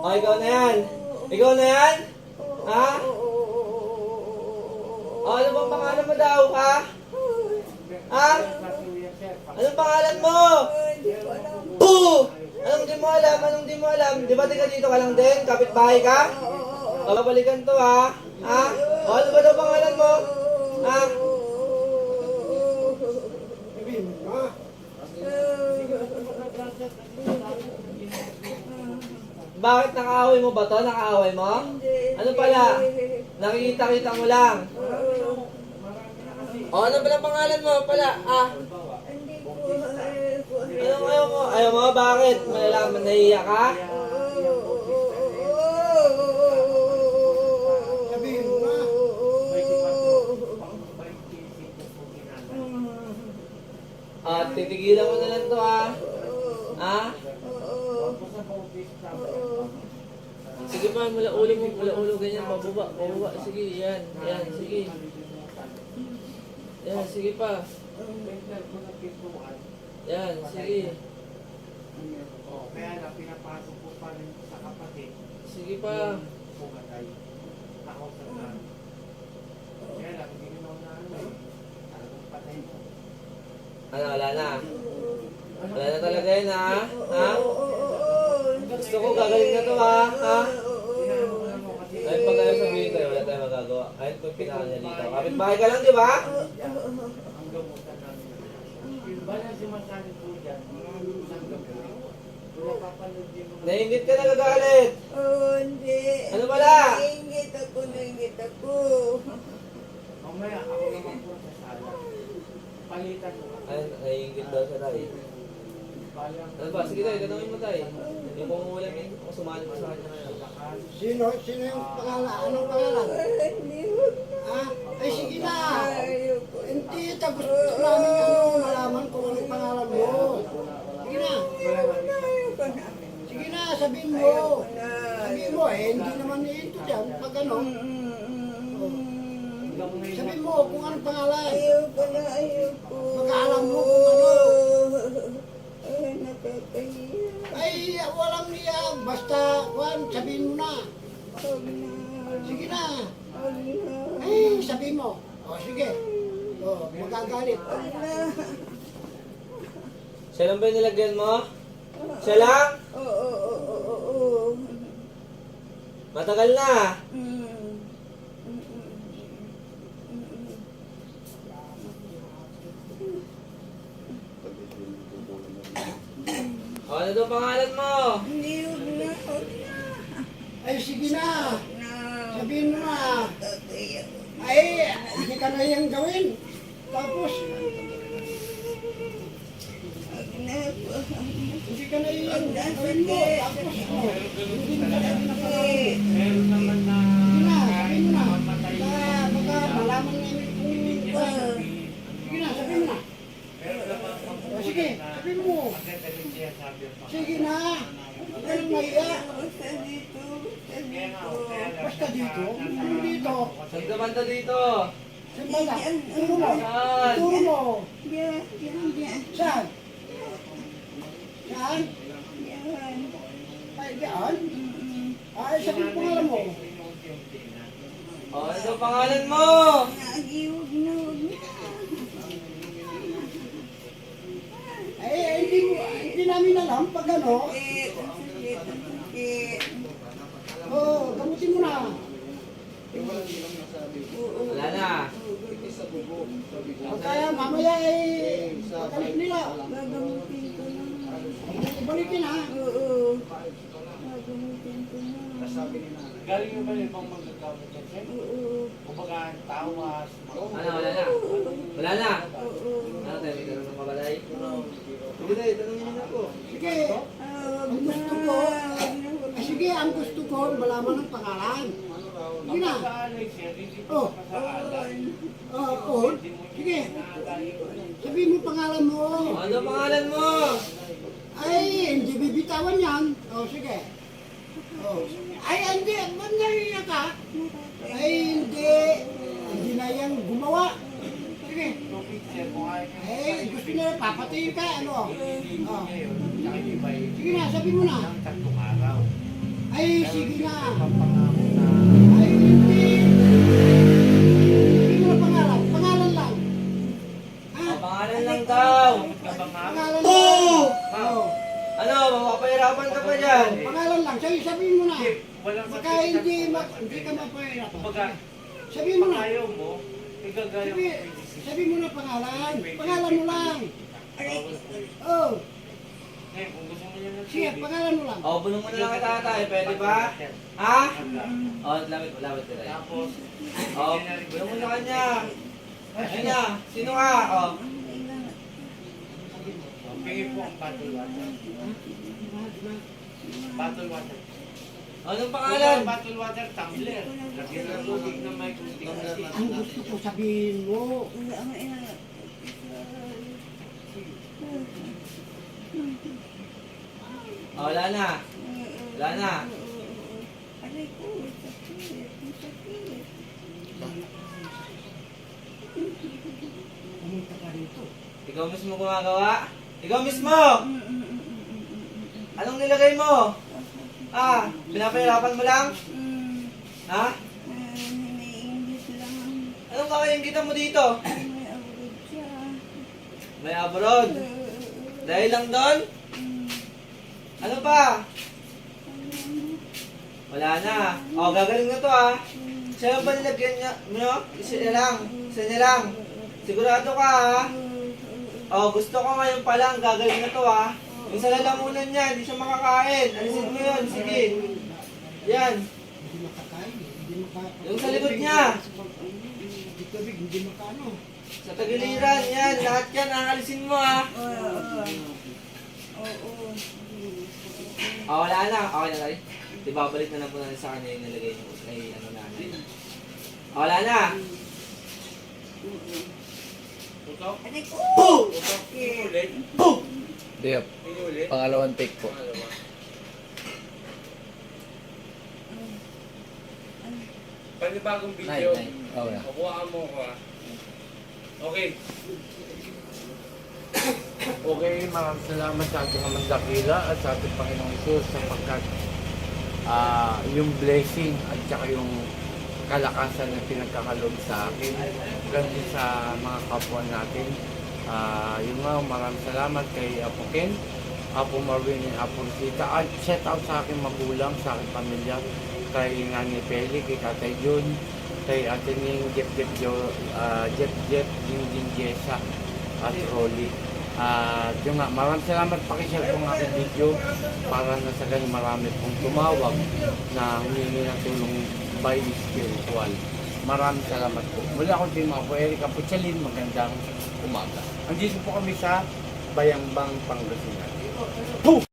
O, ikaw na yan. Ikaw na yan? Ha? O, ano bang pangalan mo daw, ha? Ha? Anong pangalan mo? Boo! Anong di mo alam? Anong di mo alam? Di ba taga dito ka lang din? Kapitbahay ka? Babalikan to, ha? Ha? O, ano ba daw pangalan mo? Ha? Bakit nakaaway mo ba to? Nakaaway mo? Ano pala? Nakikita-kita mo lang. O, ano pala pangalan mo pala? Ah? Anong ayaw mo? Ayaw mo? Bakit? Malalaman nahiya ka? At titigilan mo na lang to, ha? Ha? Sige pa, mula ulo mo, mula ulo, ganyan, pababa, pababa, sige, yan, sige. Yan, sige pa. Yan, sige. Kaya na, pinapasok ko pa rin sa kapatid. Sige pa. Pumatay. Nakausap na. Kaya lang, hindi naman na ano eh. Talagang patay mo. Ano, wala na? Wala na talaga yun, ha? Ha? Gusto ko, gagaling na to, ha? Ha? Kahit pag ayaw sabihin tayo, wala tayong magagawa. Kahit pag pinaka niya dito. Kapit-bahay ka lang, di ba? Ang gamutan namin. Bala si Masalit po dyan, isang gabi. Wala papanood din mo. Naingit ka, nagagalit. Hindi. Ano pala? Naingit ako. Mamaya, ako naman po sa sala. Palitan mo. Ay, naingit daw siya tayo. Balang Ano ba? Sige tayo, tanongin mo tayo. Yung pangulam yun, kung sumali mo sa kanya ngayon. Sino yung pangalan? Anong pangalan? Hindi, huwag na. Ha? Ay, sige na. Ayoko. Hindi, tapos namin malaman kung anong pangalan mo. Sige na. Ayoko na. Sige na, sabihin mo. Sabihin mo, hindi naman ito dyan. Pag ano, sabihin mo kung anong pangalan. Ayoko na, ayoko. Magkaalam mo kung ano. Ay, nakakahiya. Ay, walang niya. Basta, Juan, sabihin mo na. Huwag na. Sige na. Huwag na. Ay, sabihin mo. O, sige. O, magagalit. Huwag na. Siya lang ba yung nilagyan mo? Siya lang? Oo. Matagal na. O, ano daw pangalan mo? Hindi, huwag na. Huwag na. Ay, sige na. Na. Sabihin mo na. Nakakahiya. Ay, hindi ka na yung gawin. Tapos, Huwag na. hindi ka na yung gawin mo. Tapos, hindi mo na meron naman na sabihin mo na. mamatay. Baka malaman namin kung sige na, sabihin mo na. Meron naman O, sige, sabihin mo. maganda rin siya sabi ang Sige na. Huwag ka nang mahiya. Basta dito. Kaya nga, kaya lang Basta dito. Ano dito? Saan ka banda dito? Saan ba na? Turo mo. Saan? Turo mo. Yan. Saan? Saan? Yan. Ay, diyan? Ay, sabihin mo pangalan mo. O, ano daw pangalan mo? Huwag na. Ay, hindi namin alam pag ano. Oh, gamutin mo na. Wala na. O kaya mamaya ay balik nila. Gagamutin ko na. Balikin ha. Oo. Gagamutin ko na. Galing mo ba yung ibang magagamit yan, Sir? Oo. Kumbaga, tawas, Ano, wala na. Wala na. Oo. Ano tayo, may tanong ng kabalay? Sige tayo, tanongin mo na ako. Sige. Huwag Ang na. gusto ko. Huwag na. Ay, sige, ang gusto ko, malaman ng pangalan. Sige na. pag-aalay, Sir, hindi ko Oh. pag-aalay. Oh, sige. Sabihin mo pangalan mo. O, ano pangalan mo? Ay, hindi bibitawan yan. Oh, sige. Oh. Ay, hindi. Ba't naiiyak ka? Ay, hindi. Hindi na yan gumawa. Sige. Tupid, Sir, kung ayaw niyo Eh, gusto nila papatayin ka, ano? Oh. ngayon, tsaka iba eh, Sige na, sabi mo na. ng tatlong araw. Ay, sige na. Papangako na. Ay, hindi. Hindi mo na pangalan. Pangalan lang. Ha? O, pangalan lang daw. Kabangako. Pangalan Boo! lang. Oh. Ano, mapapahirapan ka pa dyan. Pangalan lang. Sabihin mo na. Hindi, walang Baka sakit. hindi ka mapahirapan. Kumbaga, Sabihin mo pag na. ayaw mo, igagaya mo. Sabihin mo na pangalan. Pangalan mo lang. Oh. Ngayon, kung gusto mo yan ng Sige, tubig, pangalan mo lang. O, bulong mo na lang kita tatay. Pwede ba? Ha? O, lapit ka tayo. Tapos, O, bulong mo na kanya. Kanya, sino ka? O. pingin po ang bottle water. Bottle water. Anong Kung pangalan? ang bottle water, tumbler. Lagyan ng tubig na may kunting Ang gusto ko sabihin mo. O, wala na. Wala na. Aray ko, sakit. Sakit. Pumunta ka rito. Ikaw mismo gumagawa? Ikaw mismo! Anong nilagay mo? Ah, pinapahirapan mo lang? Ha? Naiingit lang. Anong kakaingitan mo dito? May abroad siya. May abroad. Dahil lang doon? Ano pa? Wala na. O, gagaling na to ah. Siya ba nilagyan niya? No? Isa niya lang. Isa niya lang. Sigurado ka ah. O, gusto ko ngayon pa lang. Gagaling na to ah. Yung sa lalamunan niya, hindi siya makakain. Alisin mo yun. Sige. Yan. Hindi makakain. Hindi makakain. Yung sa likod niya. Hindi tubig, hindi makano. Sa tagiliran. Yan. Lahat yan. Aalisin mo ah. Oo. O, wala na. Okay na tayo. Di babalik na lang po natin sa kanya yung nilagay niyo kay ano nanay. O, wala na. Tutok. Aray ko. Boom! Tutok. Inulit. Boom! Diyop, Inulit. pangalawang take po. Pangalawa. Panibagong video. Okay. Makuha mo ko ah. Okay. Okay, maraming salamat sa ating amang dakila at sa ating Panginoong Isus sapagkat yung blessing at saka yung kalakasan na pinagkakaloob sa akin ganun sa mga kapwa natin. Yung nga, maraming salamat kay Apo Ken, Apo Marvin, and Apo Rosita at shout out sa aking magulang, sa aking pamilya, kay Ngani Peli, kay Tatay Jun, kay Ate Ning, Jeff, Jingjing Jessa, at Rolly. Yung nga, maraming salamat, pakishare po ang aking video para na sa ganyan marami pong tumawag na humingi ng tulong by spiritual. Maraming salamat po. Mula ako din mga po, Eric Aputsalin, magandang umaga. Andito po kami sa Bayambang, Pangasinan.